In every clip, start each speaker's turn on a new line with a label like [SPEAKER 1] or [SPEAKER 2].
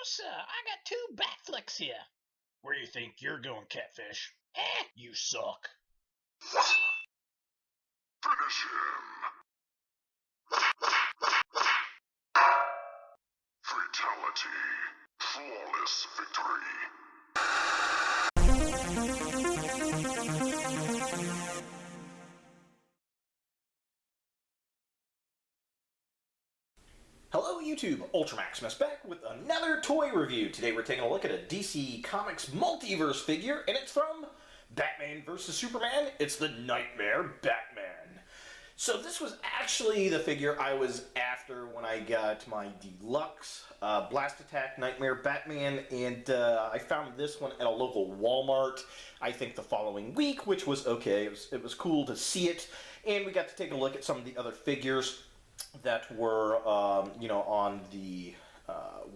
[SPEAKER 1] sir. I got 2 Batflicks here.
[SPEAKER 2] Where you think you're going, Catfish? You suck.
[SPEAKER 3] Finish him! Fatality. Flawless victory.
[SPEAKER 4] Hello YouTube, Ultramaximus back with another toy review. Today we're taking a look at a DC Comics Multiverse figure, and it's from Batman vs. Superman. It's the Nightmare Batman. So this was actually the figure I was after when I got my deluxe Blast Attack Nightmare Batman, and I found this one at a local Walmart, I think the following week, which was okay. It was cool to see it, and we got to take a look at some of the other figures that were, on the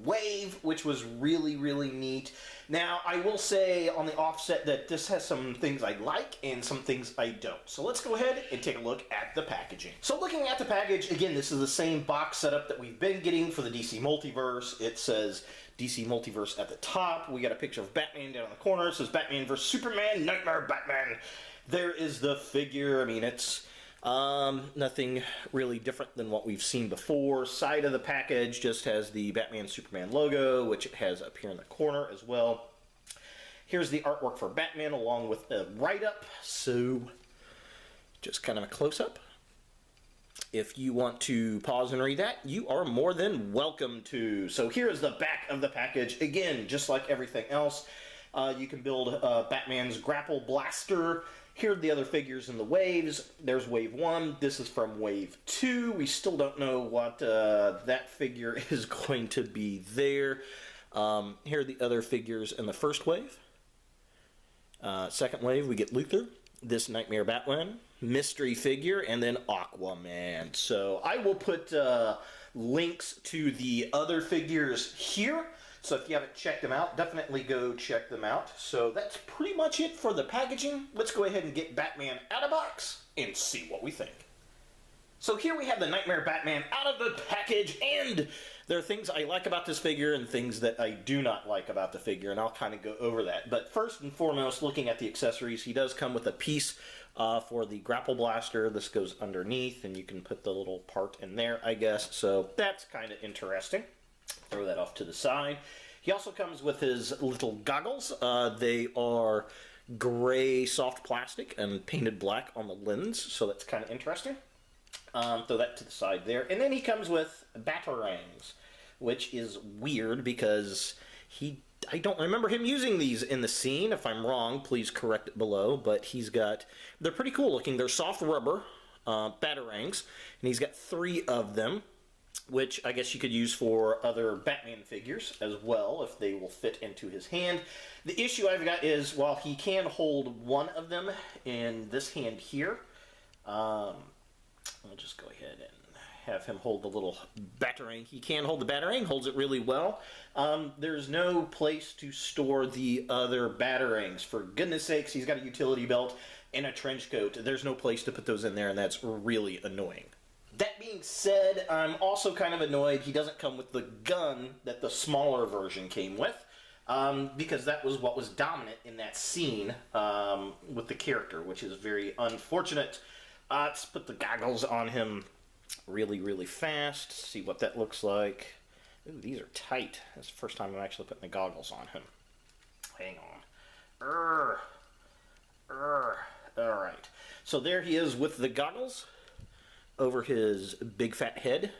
[SPEAKER 4] wave, which was really, really neat. Now, I will say on the offset that this has some things I like and some things I don't. So let's go ahead and take a look at the packaging. So looking at the package, again, this is the same box setup that we've been getting for the DC Multiverse. It says DC Multiverse at the top. We got a picture of Batman down in the corner. It says Batman vs. Superman, Nightmare Batman. There is the figure. I mean, it's nothing really different than what we've seen before. Side of the package just has the Batman Superman logo, which it has up here in the corner as well. Here's the artwork for Batman along with a write-up. So just kind of a close-up. If you want to pause and read that, you are more than welcome to. So here's the back of the package. Again, just like everything else, you can build Batman's grapple blaster. Here are the other figures in the waves. There's Wave 1. This is from Wave 2. We still don't know what that figure is going to be there. Here are the other figures in the first wave. Second wave, we get Luthor, this Nightmare Batman, mystery figure, and then Aquaman. So I will put links to the other figures here. So if you haven't checked them out, definitely go check them out. So that's pretty much it for the packaging. Let's go ahead and get Batman out of box and see what we think. So here we have the Nightmare Batman out of the package, and there are things I like about this figure and things that I do not like about the figure, and I'll kind of go over that. But first and foremost, looking at the accessories, he does come with a piece for the grapple blaster. This goes underneath, and you can put the little part in there, I guess. So that's kind of interesting. Throw that off to the side. He also comes with his little goggles. They are gray soft plastic and painted black on the lens, so that's kind of interesting. Throw that to the side there. And then he comes with batarangs, which is weird because I don't remember him using these in the scene. If I'm wrong, please correct it below. But they're pretty cool looking. They're soft rubber batarangs, and he's got 3 of them, which I guess you could use for other Batman figures as well, if they will fit into his hand. The issue I've got is, while he can hold one of them in this hand here, I'll just go ahead and have him hold the little batarang. He can hold the batarang, holds it really well. There's no place to store the other batarangs. For goodness sakes, he's got a utility belt and a trench coat. There's no place to put those in there, and that's really annoying. That being said, I'm also kind of annoyed he doesn't come with the gun that the smaller version came with, because that was what was dominant in that scene with the character, which is very unfortunate. Let's put the goggles on him really, really fast, see what that looks like. Ooh, these are tight. That's the first time I'm actually putting the goggles on him. Hang on. Alright, so there he is with the goggles over his big fat head.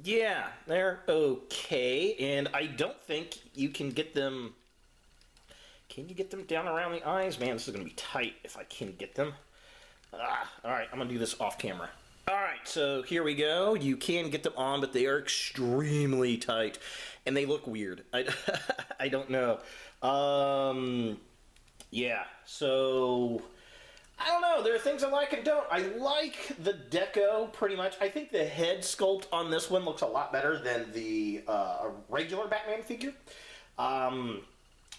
[SPEAKER 4] Yeah, they're okay, and I don't think you can get them. Can you get them down around the eyes? Man, this is gonna be tight if I can get them. Alright, I'm gonna do this off camera. Alright, so here we go. You can get them on, but they are extremely tight, and they look weird. I don't know. Yeah, so I don't know. There are things I like and don't. I like the deco pretty much. I think the head sculpt on this one looks a lot better than the regular Batman figure.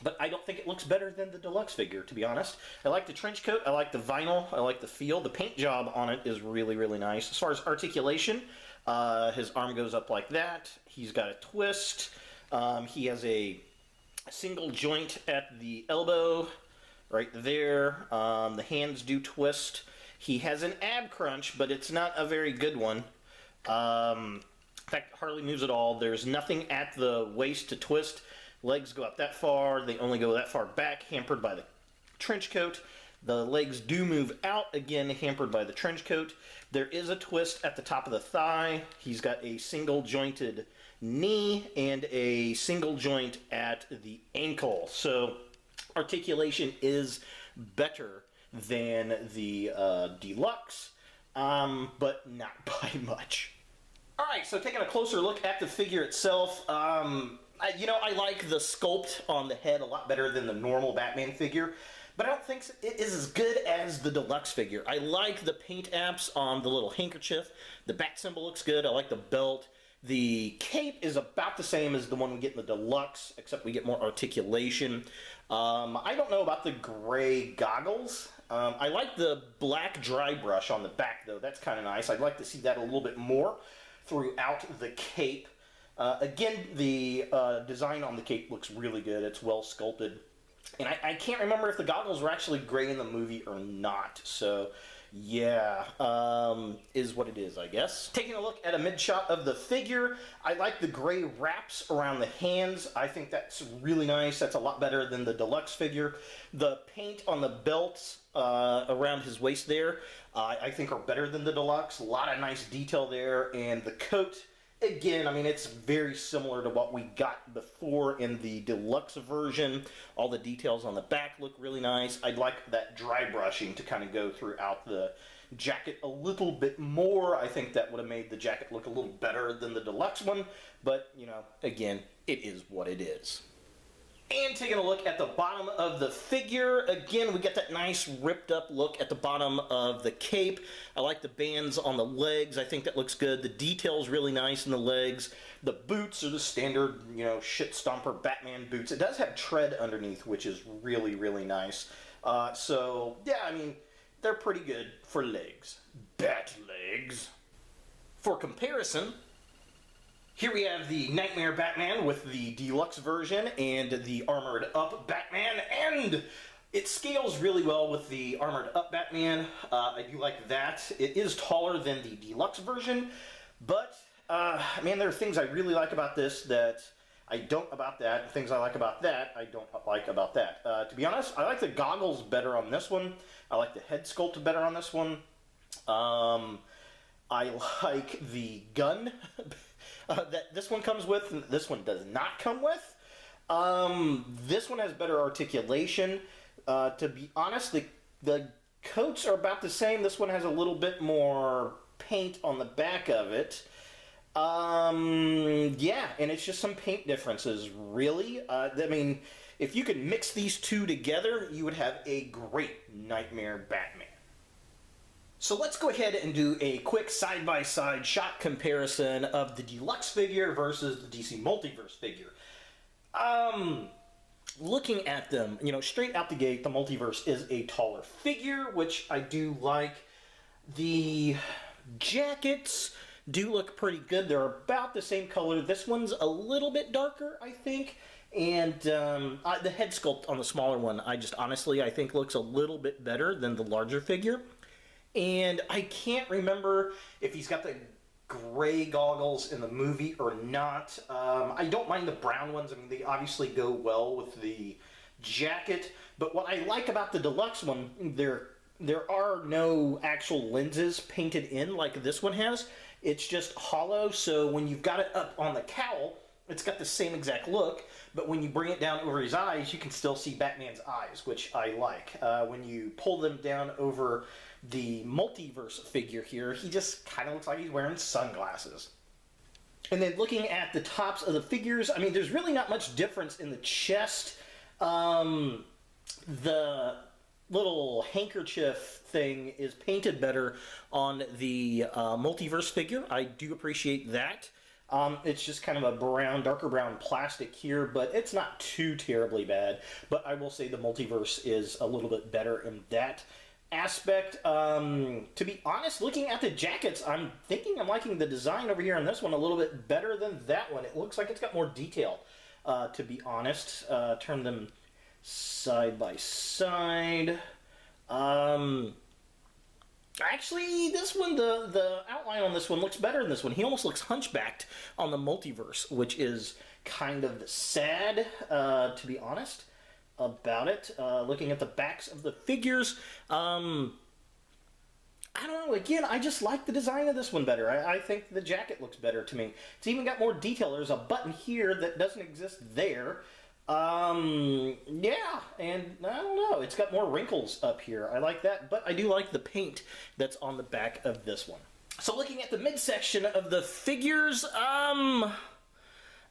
[SPEAKER 4] But I don't think it looks better than the deluxe figure, to be honest. I like the trench coat. I like the vinyl. I like the feel. The paint job on it is really, really nice. As far as articulation, His arm goes up like that. He's got a twist. He has a single joint at the elbow, right there. The hands do twist. He has an ab crunch, but it's not a very good one. In fact, hardly moves at all. There's nothing at the waist to twist. Legs go up that far. They only go that far back, hampered by the trench coat. The legs do move out, again, hampered by the trench coat. There is a twist at the top of the thigh. He's got a single jointed knee and a single joint at the ankle. So articulation is better than the Deluxe, but not by much. Alright, so taking a closer look at the figure itself, I like the sculpt on the head a lot better than the normal Batman figure, but I don't think it is as good as the Deluxe figure. I like the paint apps on the little handkerchief. The bat symbol looks good. I like the belt. The cape is about the same as the one we get in the Deluxe, except we get more articulation. I don't know about the gray goggles. I like the black dry brush on the back, though. That's kind of nice. I'd like to see that a little bit more throughout the cape. Again, the design on the cape looks really good. It's well sculpted. And I can't remember if the goggles were actually gray in the movie or not. So, yeah, is what it is, I guess. Taking a look at a mid-shot of the figure, I like the gray wraps around the hands. I think that's really nice. That's a lot better than the Deluxe figure. The paint on the belts around his waist there, I think are better than the Deluxe. A lot of nice detail there. And the coat, again, I mean, it's very similar to what we got before in the Deluxe version. All the details on the back look really nice. I'd like that dry brushing to kind of go throughout the jacket a little bit more. I think that would have made the jacket look a little better than the Deluxe one. But, again, it is what it is. And taking a look at the bottom of the figure, again, we get that nice ripped up look at the bottom of the cape. I like the bands on the legs. I think that looks good. The detail's really nice in the legs. The boots are the standard, shit stomper Batman boots. It does have tread underneath, which is really, really nice. So, yeah, I mean, they're pretty good for legs. Bat legs. For comparison, here we have the Nightmare Batman with the Deluxe version and the Armored Up Batman, and it scales really well with the Armored Up Batman. I do like that. It is taller than the Deluxe version, but, man, there are things I really like about this that I don't about that, things I like about that I don't like about that. To be honest, I like the goggles better on this one. I like the head sculpt better on this one. I like the gun that this one comes with, and this one does not come with. This one has better articulation. To be honest, the coats are about the same. This one has a little bit more paint on the back of it. Yeah, and it's just some paint differences, really. I mean, if you could mix these two together, you would have a great Nightmare Batman. So let's go ahead and do a quick side-by-side shot comparison of the Deluxe figure versus the DC Multiverse figure. Looking at them, straight out the gate, the Multiverse is a taller figure, which I do like. The jackets do look pretty good. They're about the same color. This one's a little bit darker, I think. And the head sculpt on the smaller one, I think looks a little bit better than the larger figure. And I can't remember if he's got the gray goggles in the movie or not. I don't mind the brown ones. I mean, they obviously go well with the jacket. But what I like about the Deluxe one, there are no actual lenses painted in like this one has. It's just hollow, so when you've got it up on the cowl, it's got the same exact look, but when you bring it down over his eyes, you can still see Batman's eyes, which I like. When you pull them down over the Multiverse figure here, he just kind of looks like he's wearing sunglasses. And then looking at the tops of the figures, I mean, there's really not much difference in the chest. The little handkerchief thing is painted better on the Multiverse figure. I do appreciate that. It's just kind of a brown, darker brown plastic here, but it's not too terribly bad. But I will say the Multiverse is a little bit better in that. aspect. To be honest, looking at the jackets, I'm liking the design over here on this one a little bit better than that one. It looks like it's got more detail, to be honest. Turn them side by side. Actually, this one, the outline on this one looks better than this one. He almost looks hunchbacked on the Multiverse, which is kind of sad, to be honest, about it. Looking at the backs of the figures, I don't know, again, I just like the design of this one better. I think the jacket looks better to me. It's even got more detail. There's a button here that doesn't exist there. Yeah, and I don't know, it's got more wrinkles up here. I like that, but I do like the paint that's on the back of this one. So looking at the midsection of the figures,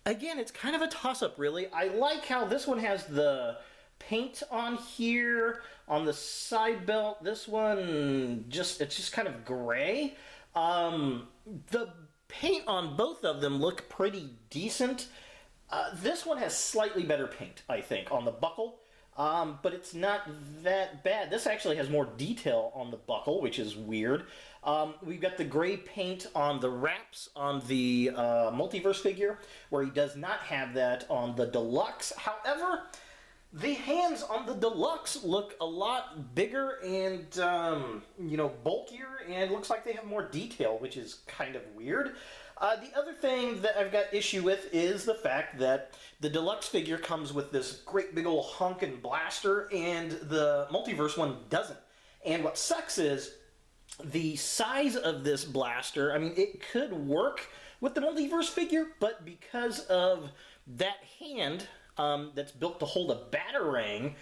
[SPEAKER 4] again, it's kind of a toss-up, really. I like how this one has the paint on here, on the side belt. This one, it's just kind of gray. The paint on both of them look pretty decent. This one has slightly better paint, I think, on the buckle, but it's not that bad. This actually has more detail on the buckle, which is weird. We've got the gray paint on the wraps on the Multiverse figure, where he does not have that on the Deluxe. However, the hands on the Deluxe look a lot bigger and, bulkier, and looks like they have more detail, which is kind of weird. The other thing that I've got issue with is the fact that the Deluxe figure comes with this great big old honkin' blaster, and the Multiverse one doesn't. And what sucks is the size of this blaster. I mean, it could work with the Multiverse figure, but because of that hand that's built to hold a batarang,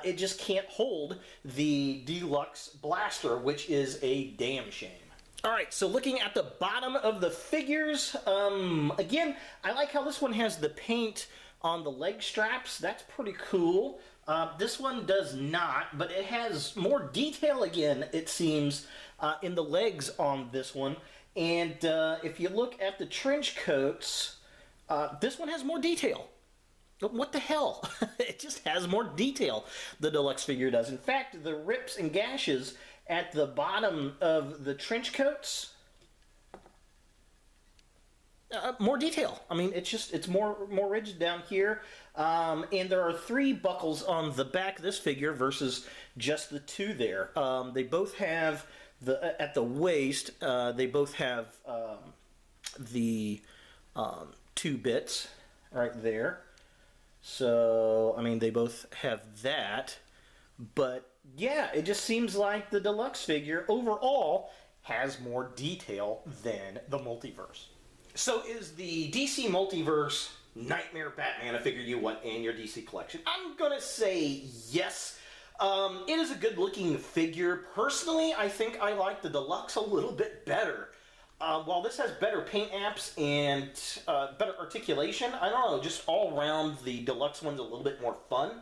[SPEAKER 4] it just can't hold the Deluxe blaster, which is a damn shame. Alright, so looking at the bottom of the figures, again, I like how this one has the paint on the leg straps. That's pretty cool. This one does not, but it has more detail again, it seems, in the legs on this one. And if you look at the trench coats, this one has more detail. What the hell? It just has more detail, the Deluxe figure does. In fact, the rips and gashes at the bottom of the trench coats, more detail. I mean, it's more rigid down here. And there are 3 buckles on the back of this figure versus just the 2 there. They both have at the waist, they both have the 2 bits right there. So, I mean, they both have that. But yeah, it just seems like the Deluxe figure overall has more detail than the Multiverse. So is the DC Multiverse Nightmare Batman a figure you want in your DC collection? I'm gonna say yes. It is a good looking figure. Personally, I think I like the Deluxe a little bit better. While this has better paint apps and better articulation, I don't know, just all around the Deluxe one's a little bit more fun.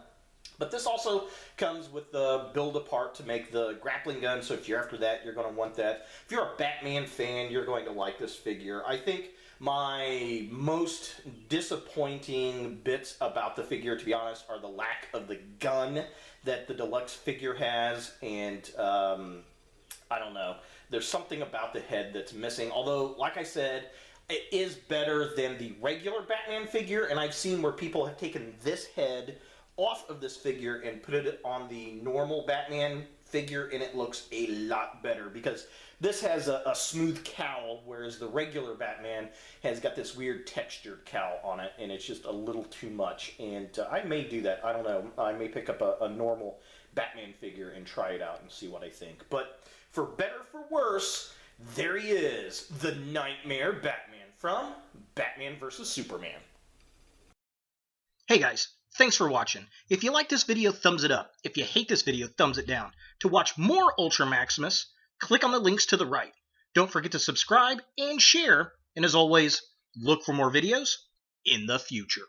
[SPEAKER 4] But this also comes with the build-apart to make the grappling gun, so if you're after that, you're going to want that. If you're a Batman fan, you're going to like this figure. I think my most disappointing bits about the figure, to be honest, are the lack of the gun that the Deluxe figure has, and I don't know. There's something about the head that's missing, although, like I said, it is better than the regular Batman figure, and I've seen where people have taken this head off of this figure and put it on the normal Batman figure, and it looks a lot better because this has a smooth cowl, whereas the regular Batman has got this weird textured cowl on it, and it's just a little too much. And I may do that. I don't know. I may pick up a normal Batman figure and try it out and see what I think. But for better for worse, there he is, the Nightmare Batman from Batman vs. Superman.
[SPEAKER 1] Hey guys, thanks for watching. If you like this video, thumbs it up. If you hate this video, thumbs it down. To watch more Ultra Maximus, click on the links to the right. Don't forget to subscribe and share. And as always, look for more videos in the future.